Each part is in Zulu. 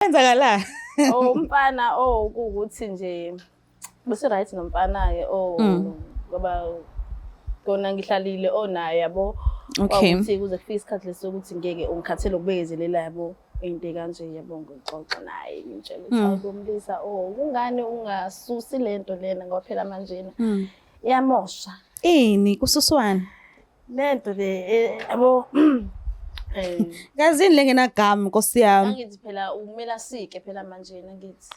Kwenzakala. Oh umfana kuukuthi nje bese right nomfana-ke ngoba kona ngihlalile naye yabo. Okay. Ukuthi kuze kufike isikhathi lesokuthi ngeke ungikhathele ukubekezelela yabo into kanje yabo ngixoxa naye ngitshela ukuthi awukumlisa kungani ungasusi lento lena ngoba phela manjena iyamosha. Ini kususwani? Lento le yabo Ngazini lengenagama Nkosi yami. Ngithi phela umela sike phela manjena ngithi.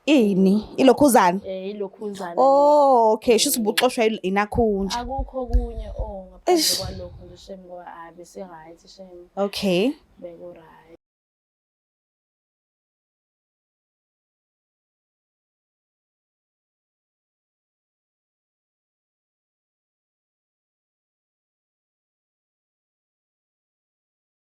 Ini ilokhuzana? Ilokhuzana. Okay, shuthi ubuxoshwa inakhunja. Akukho okunye ngaphandle kwalokho nje shame ngoba bese right shame. Okay. Beko right.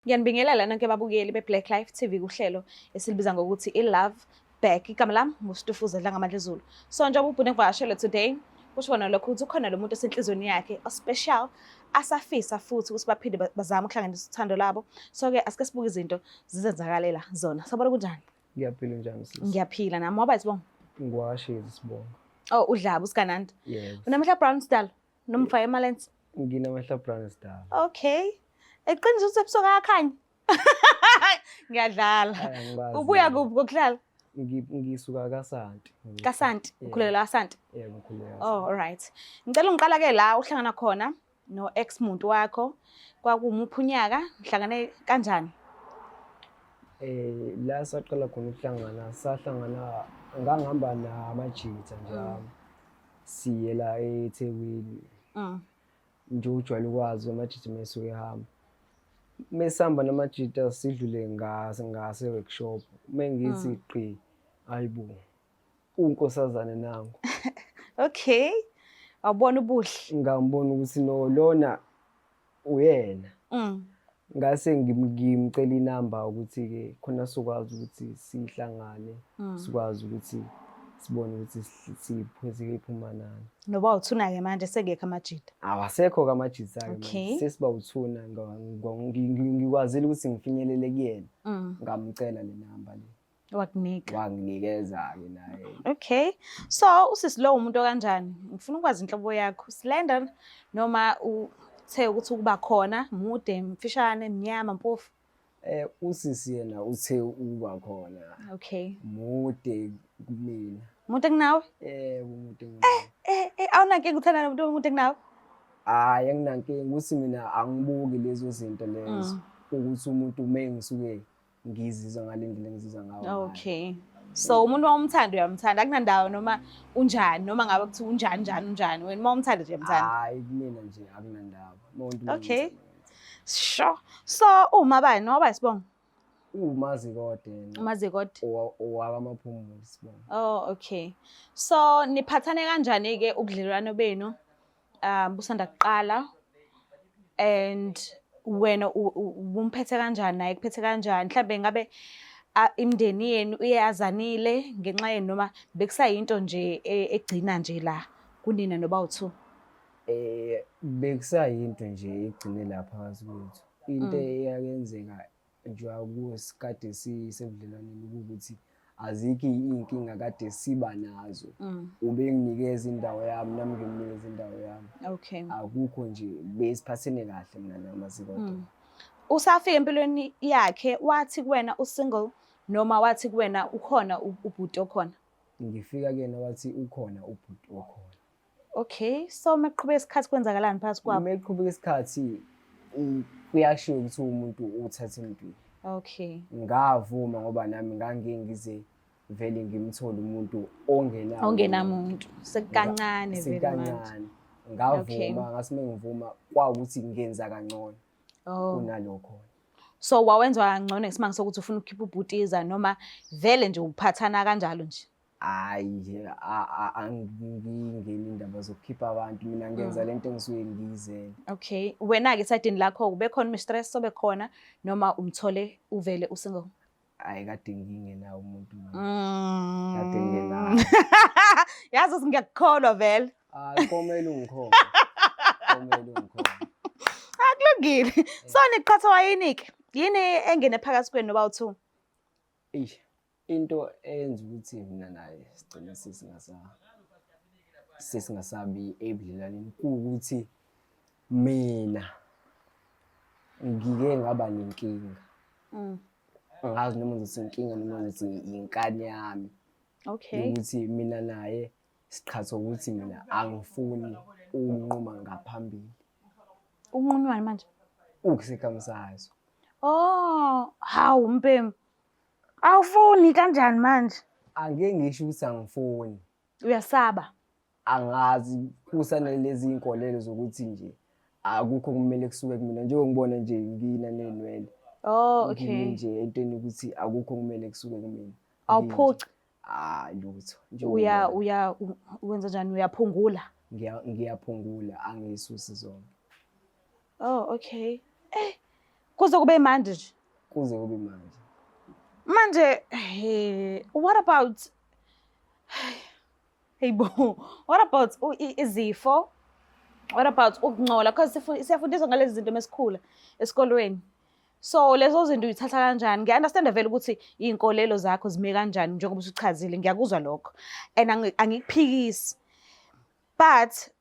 Ngiyanibingelela nonke ababukeli beBlack Life TV kuhlelo esilibiza ngokuthi iLove Back. Igama lami nguStufuze Dlangamandla Zulu. So njengoba ubhune ngivakashele today, kusho kona lokho ukuthi ukhona lo muntu osenhlizweni yakhe special asafisa futhi ukuthi baphinde bazame ukuhlanganisa uthando labo. So ke asike sibuke izinto zizenzakalela zona. Sabona kunjani? Ngiyaphila njani sisi? Ngiyaphila nami waba isibongo. Ngiwashezi sibonga. Udlaba usikanandi. Yes. Unamehla brown style nomfaye emalens. Nginamehla brown style. Okay. Eqiniso ukuthi ebusuku ayakhanya. Ngiyadlala. Ubuya kuphi kokudlala? Ngisuka kaSanti. KaSanti, ukhulela kaSanti. Yebo, ngikhulela. All right. Ngicela ungiqala ke la uhlangana khona no ex muntu wakho. Kwakumuphi unyaka? Mhlangane kanjani? La saqala khona ukuhlangana, sahlangana ngangihamba namajita njalo. Siye la eThekwini. Nje ujwayele ukwazi amajita mesuke ehamba. Mesihamba namajita sidlule ngase workshop. Mengithi qi ayibo. Unkosazana nangu. Okay. Awubona ubuhle. Ngambona ukuthi no lona uyena. Ngase ngimcela inamba ukuthi ke khona sokwazi ukuthi sihlangane, sikwazi ukuthi sibone ukuthi siphuze iphuma nani. Noba uthuna ke manje sengekho amajita. Awasekho kamajita ke Okay. sesiba uthuna ngikwazile ukuthi ngifinyelele kuyena. Ngamcela le namba le. Wakunika. Wanginikeza ke naye. Okay. So usisi lo umuntu kanjani? Ngifuna ukwazi inhlobo yakho. Slender noma uthe ukuthi ukuba khona, mude, mfishane, mnyama, mpofu? Usisi yena uthe ukuba khona. Okay. Mude kumina. Mude kunawe? Mude kunawe. Awunankinga uthanda nomuntu mude kunawe? Hayi anginankinga ukuthi mina angibuki lezo zinto lezo. Ukuthi umuntu mengisuke ngizizwa ngalendlela engizizwa ngayo. Okay. So umuntu wamthanda uyamthanda akunandawo noma unjani noma ngabe kuthi unjani wena mawumthanda nje uyamthanda. Hayi kumina nje akunandawo. Okay. Sure. So uma bani noba isibongo? Umazikode. Umazikode. Owakamaphumulo sibonga. Okay. So niphathane kanjani ke ubudlelwano benu busanda kuqala and wena umphethe kanjani naye kuphethe kanjani mhlambe ngabe imndeni yenu iyazanile ngenxa yenu noma bekusayinto nje egcina nje la kunina noba uthu? Bekusayinto nje egcine lapha phakathi kwethu. Into eyakenzeka njengoba kusikade sisebudlelwaneni ukuthi azikho inkinga kade siba nazo. Ubenginikeza indawo yami nami ngimnikeza indawo yami. Okay. Akukho nje besiphathene kahle mina namazikode. Usafika empilweni yakhe wathi kuwena usingle noma wathi kuwena ukhona ubhuti okhona? Ngifika kuyena wathi ukhona ubhuti okhona. Okay. So maqhubeka isikhathi kwenzakalani phakathi kwabo? Maqhubeka isikhathi kuyashiwo ukuthi umuntu uthathe impilo. Okay. Ngavuma ngoba nami ngangize vele ngimthole umuntu ongenamuntu sekancane vele manje. Ngavuma ngasime ngivuma kwaukuthi ngenza kangcono kunalokho. So wawenza kangcono esimanga sokuthi ufuna ukukhipha ubhutiza noma vele nje uphathana kanjalo nje? Hayi angingeni indaba zokukhipha abantu mina ngenza lento engisuke ngiyizela. Okay. Wena ke esidini lakho kubekhona mistress sobekhona noma umthole uvele usingle? Hayi kade ngingenawo umuntu manje. Kade ngingenawo. Yazi ngiyakukholwa vele. Komele ungikhona. Akulungile. So niqhatha wayini ke? Yini engene phakathi kwenu noba uthu? into eyenza ukuthi mina naye sigcine sesingasabi ebudlelwaneni kuwukuthi mina ngike ngaba nenkinga. Angazi noma ngizothi inkinga noma ngizothi inkani yami. Okay. Ukuthi mina naye siqhathwa ukuthi mina angifuni ukunquma ngaphambili. Unqunywani manje? Ukusekamsazo. Oh, hawu Mpembu. Awufuni kanjani manje? Angeke ngisho ukuthi angifuni. Uyasaba. Angazi kusanalezi inkolelo zokuthi nje akukho kumele kusuke kumina njengokubona nje ngina nenwele. Oh, okay. Ngini nje entweni ukuthi akukho kumele kusuke kumina. Awuphuci. Lutho. Wenza njani uyaphungula? Ngiyaphungula angisusi zonke. Oh, okay. Kuze kube manje nje. Kuze kube manje. Manje, what about hey bo, what about izifo? What about ukungcola? Because siyafundiswa ngalezi zinto mesikhula esikolweni. So lezo zinto uyithatha kanjani? Ngiya-understand vele ukuthi iy'nkolelo zakho zime kanjani njengoba usuchazile, ngiyakuzwa lokho. And angikuphikisi. But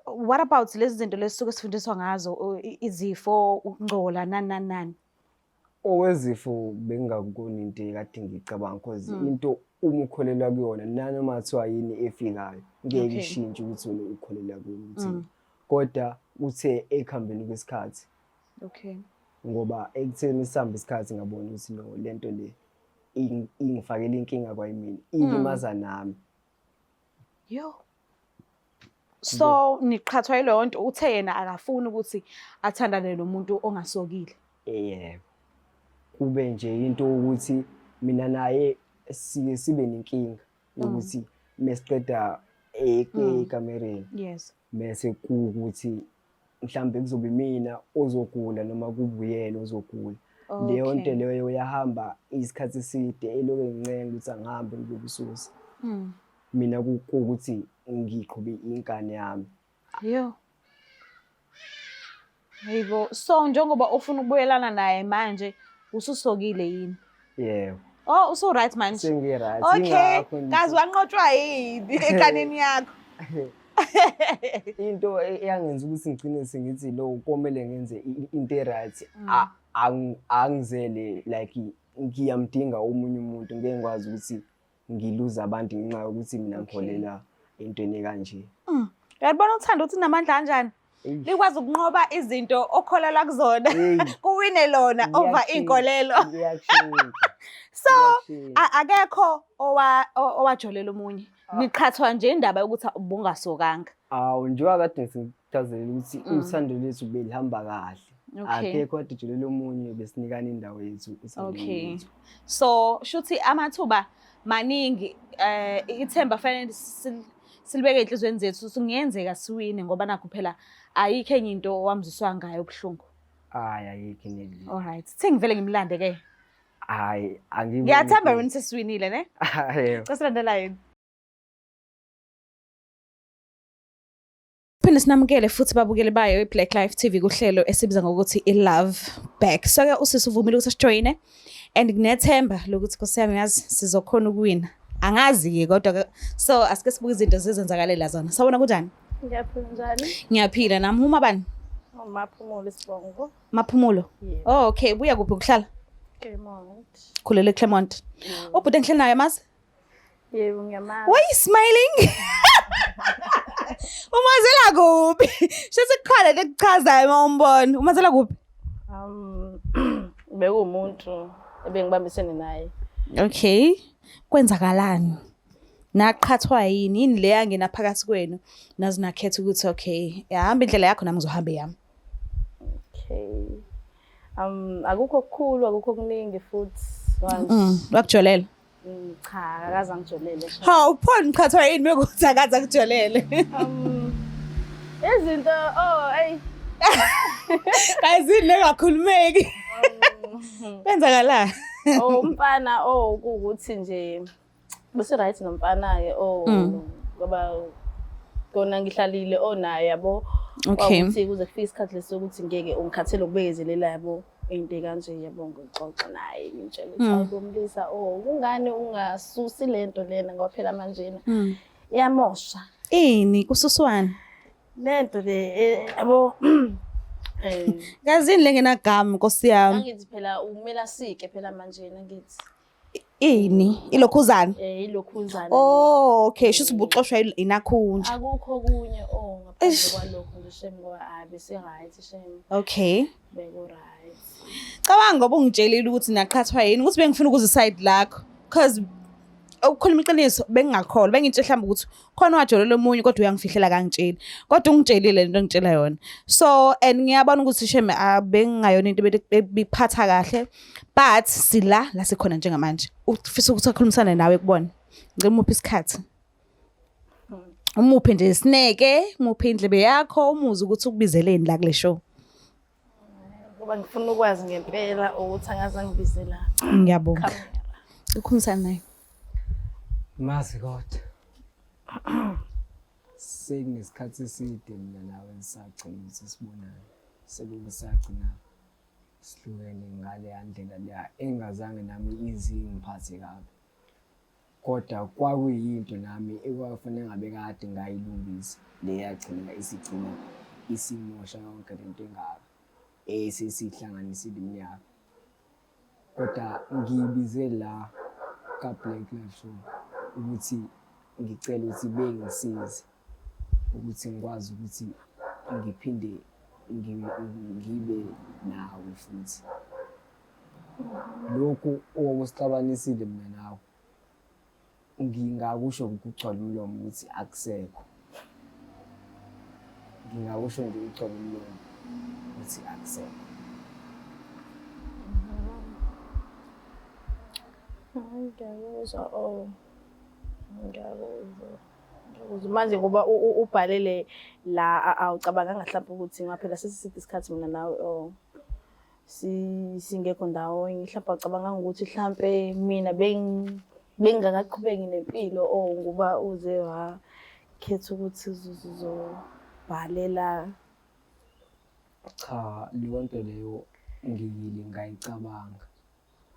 what about lezi zinto lezi suke sifundiswa ngazo, izifo, ukungcola, nani? Owezifo bengakuboni into ekade ngicabanga because into uma ukholelwa kuyona nanoma kuthiwa yini efikayo ngeke ishintshe ukuthi wena ukholelwa kuyo. Kodwa uthe ekuhambeni kwesikhathi. Okay. Ngoba ekutheni sihamba isikhathi ngabona ukuthi no lento le ingifakela inkinga kwayimina ilimaza nami. Yo. So niqhathwa yileyo nto uthe yena akafuni ukuthi athandane nomuntu ongasokile. Yebo. Kube nje into ukuthi mina naye sibe nenkinga ukuthi mesiqeda ekamereni. Yes. Bese kuukuthi mhlambe kuzobe mina ozogula noma kubuyena ozogula. Leyo nto leyo yahamba isikhathi eside eloke ngincenge ukuthi angihambe ngiyokususa. Mina kuukuthi ngiqhube inkani yami. Yo. Hayibo, so njengoba ufuna ukubuyelana naye manje ususokile yini? Yebo. Oh, uso right manje. Sengi-right. Okay. Kazi wanqotshwa yini ekanini yakho? Into eyangenza ukuthi ngigcine sengithi lo komele ngenze into right angizele like ngiyamdinga omunye umuntu ngeke ngikwazi ukuthi ngiluza abantu ngenxa yokuthi mina ngikholela entweni kanje. Uyabona uthanda ukuthi namandla kanjani? Likwazi ukunqoba izinto okholelwa kuzona. Kuwine lona over inkolelo. So akekho owajolela umunye. Niqhathwa nje indaba yokuthi ubungasokanga. Njengoba kade ngikuchazela ukuthi uthando lethu belihamba kahle. Akekho wajolela omunye besinikana indawo yethu. Okay. So shuthi amathuba maningi ithemba fanele silibeke enhlizweni zethu singenzeka siwine ngoba nakho phela ayikho enye into wamziswa ngayo ubuhlungu. Ayikho neli. All right. Singivele ngimlande ke. Angiboni. Ngiyathemba wena sesiwinile ne? Yebo. Sasilandela yini? Phinde sinamukele futhi babukeli bayo iBlack Life TV kuhlelo esibiza ngokuthi iLove Back. So ke usisi uvumile ukuthi sijoyine and nginethemba lokuthi kusiyami yazi sizokhona ukuwina. Angazi ke kodwa so asike sibuke izinto zezenzakalela zona. Sawona kunjani? Ngiyaphila njani? Ngiyaphila nami uma bani? Maphumulo Sibongo. Maphumulo. Oh okay, buya kuphi ukuhlala? Clermont. Khulele Clermont. Ubhuti engihlala naye mazi? Yebo ngiyamazi. Why you smiling? Umazela kuphi? Shese kukhona lekuchazayo mawumbona. Umazela kuphi? Bekumuntu ebengibambisene naye. Okay. Kwenzakalani? Naqhathwa yini le yangena phakathi kwenu? Nazi nakhetha ukuthi okay, yahamba indlela yakho nami ngizohamba yami. Okay. Akukho okukhulu, akukho okuningi futhi manje. Wakujolela? Cha, akaze ngijolele. Hawu, pho ngiqhathwa yini bekuthi akaze akujolele? Izinto hey. Kayizini nengakhulumeki. Kwenzakalani? Umfana kuukuthi nje bese right nomfana ke ngoba kona ngihlalile naye yabo. Okay. Ukuthi kuze kufike isikhathi lesokuthi ngeke ungikhathele ukubekezelela yabo into ekanje yabo ngixoxa naye ngitshela ukuthi hayi bomlisa kungani ungasusi lento lena ngoba phela manje iyamosha ini kususwani lento le yabo ngazini lengenagama Nkosi yami angithi phela umela sike phela manje ngithi ini ilokhuzana ilokhuzana okay shuthi ubuxoshwa inakhunja akukho kunye ngaphandle kwalokho nje shem ngoba bese right shem okay beko right cabanga ngoba ungitshelile ukuthi naqhathwa yini ukuthi bengifuna ukuza side lakho because ukukhuluma iqiniso bengingakholwa bengitshela mhlawumbe ukuthi khona wajolela omunye kodwa uyangifihlela kangitsheli kodwa ungitshelile lento ngitshela yona so and ngiyabona ukuthi sheme bengingayona into bephatha kahle but sila la sikhona njengamanje ufisa ukuthi akhulumisane nawe kubona ngimuphi isikhathi umuphi nje isineke umuphi indlebe yakho umuzi ukuthi ukubizeleni la kule show ngoba ngifuna ukwazi ngempela ukuthi angaze ngibizela ngiyabonga ukukhulumisana naye Mazi kodwa sekunesikhathi eside mina nawe nisagcina ukuthi sibonane sekusagcina sihlukene ngale yandlela leya engazange nami izingiphathe kabi kodwa kwakuyinto nami ekwafanele ngabe kade ngayilungisa leyagcina isigcina isimosha yonke lento engaka esesihlanganisile iminyaka kodwa ngiyibize la ka-Black Life Show ukuthi ngicela ukuthi bengisize ukuthi ngikwazi ukuthi ngiphinde ngibe nawe futhi lokhu okusixabanisile mina nawe ngingakusho ngokugcwala umlomo ukuthi akusekho ngingakusho nje ukugcwala umlomo ukuthi akusekho ngiyakuzwa manje ngoba ubhalele la awucabanganga mhlawumbe ukuthi ngaphela sesisithi isikhathi mina nawe singekho ndawonye mhlawumbe awucabanganga ukuthi mhlawumbe mina bengingakaqhubeki nempilo ngoba uze wakhetha ukuthi uzobhalela cha leyo nto leyo ngiyicabanga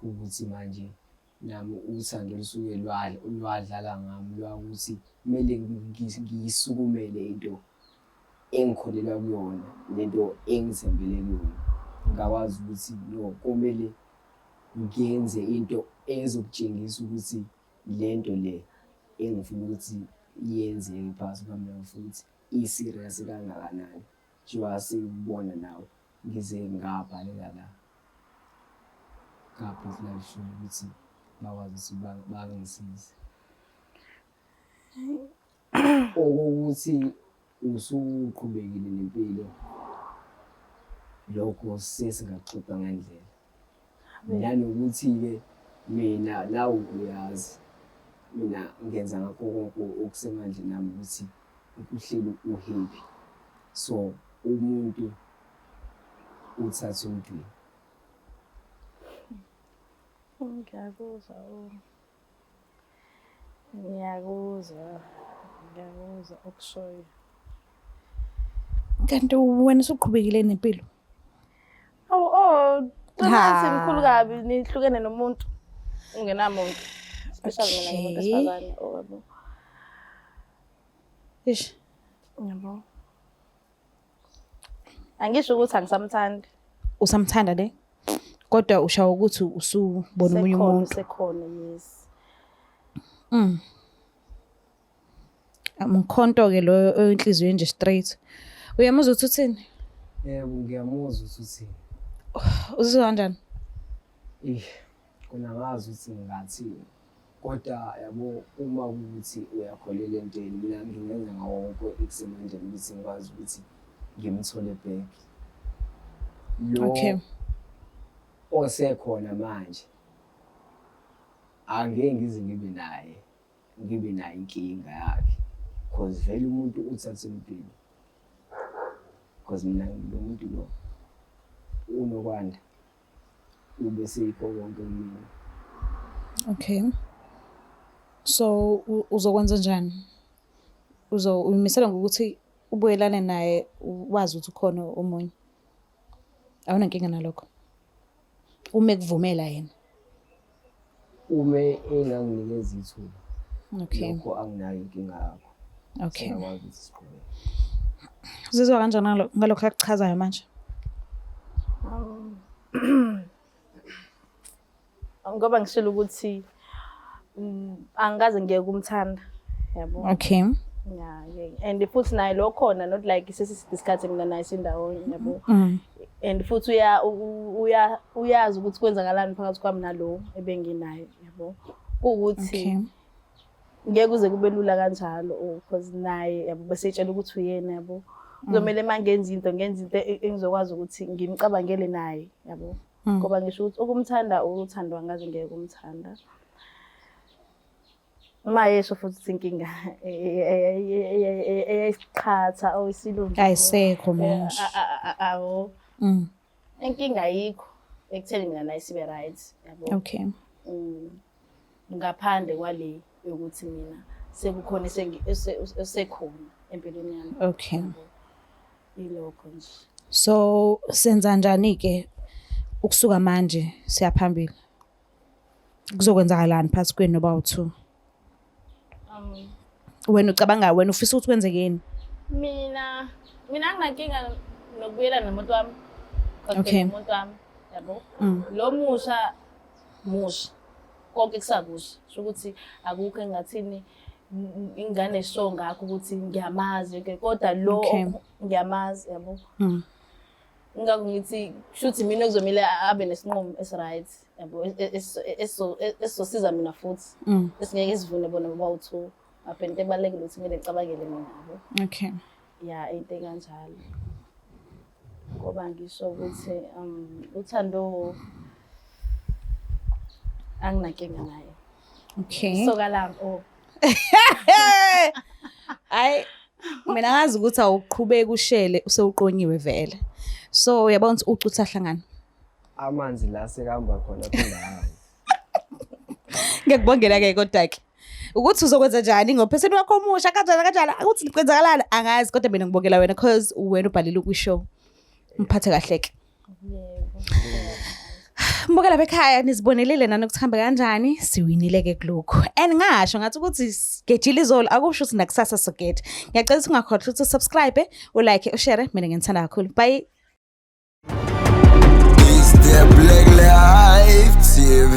ukuthi manje nami uthando lisuke lwadlala ngami lwakuthi kumele ngiyisukumele into engikholelwa kuyona lento engithembele kuyona ngakwazi ukuthi no kumele ngiyenze into ezokutshengisa ukuthi lento le engifuna ukuthi yenzeke phakathi kwami futhi i-serious kangakanani njengoba sikubona nawe ngize ngabhalela la ka-Black Life Show ukuthi bakwazi ukuthi bangisize okokuthi usuqhubekile nempilo lokho sesingaxoxa ngendlela nanokuthi-ke mina nawe uyazi mina ngenza ngakho konke okusemandleni nami ukuthi uhleli uhappy so umuntu uthatha umntwini ngiyakuzwa okushoyo kanti wena usuqhubekile nempilo Qinithi mkhulu kabi nihlukene nomuntu ungenamuntu especially mina ngimuntu esifazane yabo ish yabo angisho ukuthi angisamthandi usamthanda le kodwa ushawa ukuthi usubona umunye umuntu sekhona yes umkhonto ke lo oyinhliziyo nje straight uyamuzwa ukuthi uthini yebo ngiyamuzwa ukuthi uthini uzizwa kanjani kona ngazi ukuthi ngingathini kodwa yabo uma ukuthi uyakholela entweni mina ngingenza ngawo wonke ekusemandleni ukuthi ngikwazi ukuthi ngimthole back okay osekhona manje angeke ngize ngibe naye inkinga yakhe because vele umuntu uthathe impilo because mina ngilomuntu lo unokwanda ube sekho konke kimi okay so uzokwenza njani uyimisela ngokuthi ubuyelane naye wazi ukuthi ukhona omunye awunankinga nalokho uma kuvumela yena. Ume enganginikeza ithuba. Okay. Lokho anginayo inkinga yakho. Okay. Singakwazi ukuthi siqhubeke. Uzizwa kanjani ngalokho akuchazayo manje? Ngoba ngishilo ukuthi angikaze ngeke kumthanda yabo. Okay. Yeah, and futhi naye lo khona not like sesisidiscuss mina naye sindawo yabo. And futhi uyazi ukuthi kwenzakalani phakathi kwami nalo ebenginayo yabo. Ukuthi ngeke kuze kube lula kanjalo because naye yabo besetshela ukuthi uyena yabo. Kuzomela mangenza into engizokwazi ukuthi ngimcabangele naye yabo. Ngoba ngisho ukuthi ukumthanda uthandwa ngaze ngeke kumthanda. Mayesho futhi inkinga eyayisiqhatha oyisilungu Ayisekho manje. Awo. Inkinga ayikho ekutheni mina naye sibe right yabo. Okay. Ngaphandle kwale ukuthi mina sekukhona esekhona empilweni yami. Okay. Ilokho nje. So senza kanjani ke ukusuka manje siya phambili? Kuzokwenzakalani phakathi kwenu noba u2? Wena ucabanga wena ufisa ukuthi kwenzekeni? Mina anginankinga nokubuyela nomuntu wami. Okay. Umuntu wami yabo. Lo musha konke kusakusha. Sho ukuthi akukho engathini ingane show ngakho ukuthi ngiyamazi kodwa lo ngiyamazi yabo. Ngakho ngithi shuthi mina kuzomela abe nesinqumo esiright yabo esosiza mina futhi esingeke sivune bona bawu2 apha into ebalekile ukuthi ngeke ngicabangele mina yabo. Okay. Yeah, into kanjalo. Ngoba ngisho ukuthi uthando anginankinga naye. Okay. Soka lapho. Ay mina ngazi ukuthi awuqhubeka ushele usewuqonyiwe vele. So uyabona ukuthi ucutha hlangana. Amanzi la sekahamba khona phindahamba. Ngiyakubongela ke kodwa ke. Ukuthi uzokwenza njani ngopheseni wakho omusha kanjani ukuthi kwenzakalani angazi kodwa mina ngibongela wena because wena ubhalile kwishow. Mphathe kahle ke. Yebo. Mbokela bekhaya nizibonelele nani ukuthamba kanjani siwinile ke kulokho and ngasho ngathi ukuthi gejile izolo akusho ukuthi nakusasa sogeta ngiyacela ukuthi ungakhohlwa ukuthi subscribe ulike ushare mina ngiyithanda kakhulu bye. Is the Black Life TV